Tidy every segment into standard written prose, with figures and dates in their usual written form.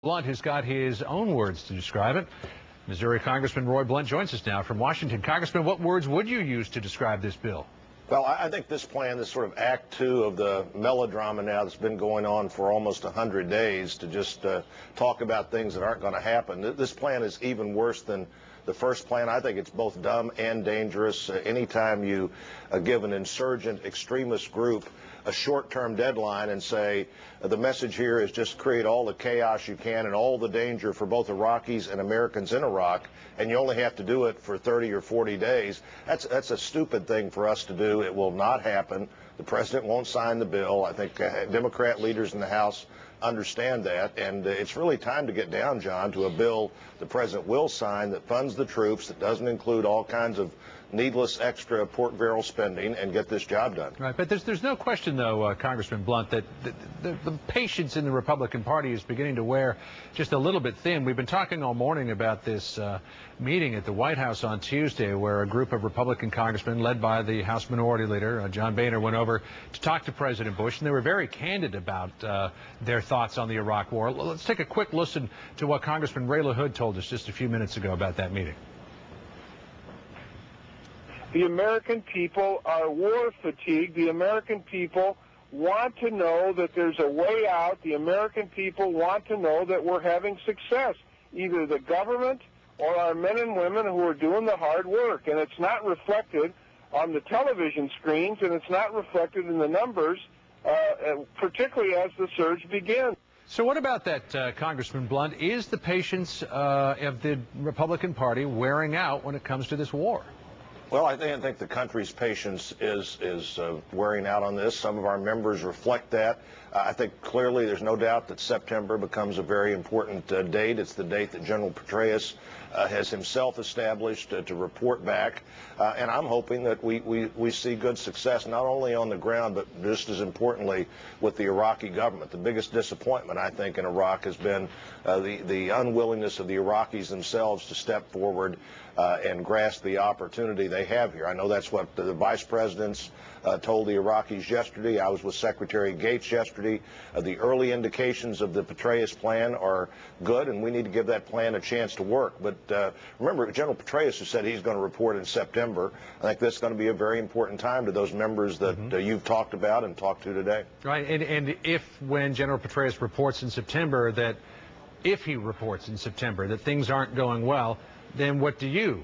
Blunt, who's got his own words to describe it. Missouri Congressman Roy Blunt joins us now from Washington. Congressman, what words would you use to describe this bill? Well, I think this plan, this sort of act two of the melodrama now that's been going on for almost 100 days to just talk about things that aren't going to happen. This plan is even worse than the first plan. I think it's both dumb and dangerous. Anytime you give an insurgent extremist group a short-term deadline and say the message here is just create all the chaos you can and all the danger for both Iraqis and Americans in Iraq, and you only have to do it for 30 or 40 days, that's a stupid thing for us to do. It will not happen. The president won't sign the bill. I think Democrat leaders in the House understand that, and it's really time to get down, John, to a bill the president will sign that funds the troops, that doesn't include all kinds of needless extra pork barrel spending, and get this job done. Right, but there's no question, though, Congressman Blunt, that the patience in the Republican Party is beginning to wear just a little bit thin. We've been talking all morning about this meeting at the White House on Tuesday where a group of Republican congressmen led by the House Minority Leader, John Boehner, went over to talk to President Bush, and they were very candid about their thoughts on the Iraq War. Let's take a quick listen to what Congressman Ray LaHood told us just a few minutes ago about that meeting. The American people are war fatigued. The American people want to know that there's a way out. The American people want to know that we're having success, either the government or our men and women who are doing the hard work. And it's not reflected on the television screens, and it's not reflected in the numbers, particularly as the surge begins. So what about that, Congressman Blunt? Is the patience of the Republican Party wearing out when it comes to this war? Well, I think the country's patience is wearing out on this. Some of our members reflect that. I think clearly there's no doubt that September becomes a very important date. It's the date that General Petraeus has himself established to report back. And I'm hoping that we see good success, not only on the ground, but just as importantly with the Iraqi government. The biggest disappointment, I think, in Iraq has been the unwillingness of the Iraqis themselves to step forward and grasp the opportunity they have here. I know that's what the vice presidents told the Iraqis yesterday. I was with Secretary Gates yesterday. The early indications of the Petraeus plan are good, and we need to give that plan a chance to work. But remember, General Petraeus has said he's going to report in September. I think that's going to be a very important time to those members that you've talked about and talked to today. Right, and if when General Petraeus reports in September that things aren't going well, then what do you,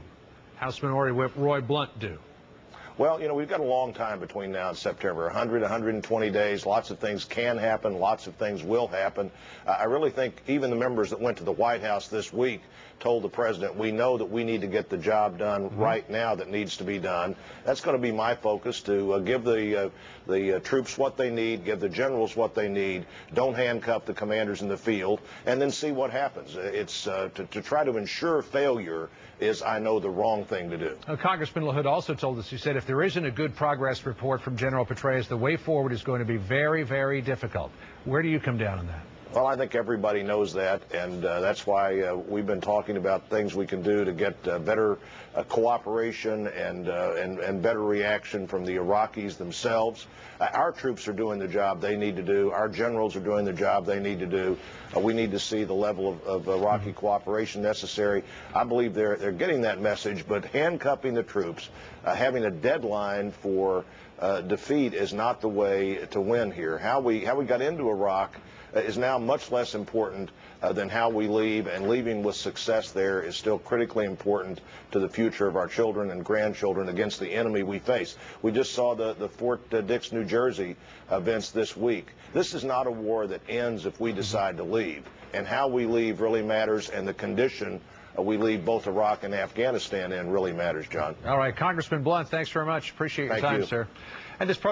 House Minority Whip Roy Blunt, do? Well, you know, we've got a long time between now and September, 100, 120 days. Lots of things can happen. Lots of things will happen. I really think even the members that went to the White House this week told the president, we know that we need to get the job done right now that needs to be done. That's going to be my focus, to give the troops what they need, give the generals what they need, don't handcuff the commanders in the field, and then see what happens. It's to try to ensure failure is, I know, the wrong thing to do. Congressman LaHood also told us, he said, if there isn't a good progress report from General Petraeus, the way forward is going to be very, very difficult. Where do you come down on that? Well, I think everybody knows that, and that's why we've been talking about things we can do to get better cooperation and better reaction from the Iraqis themselves. Our troops are doing the job they need to do. Our generals are doing the job they need to do. We need to see the level of Iraqi cooperation necessary. I believe they're getting that message, but handcuffing the troops, having a deadline for defeat is not the way to win here. How we got into Iraq is now much less important than how we leave, and leaving with success there is still critically important to the future of our children and grandchildren against the enemy we face. We just saw the Fort Dix, New Jersey events this week. This is not a war that ends if we decide to leave, and how we leave really matters, and the condition we leave both Iraq and Afghanistan in really matters, John. All right, Congressman Blunt, thanks very much. Appreciate your time, sir. And this program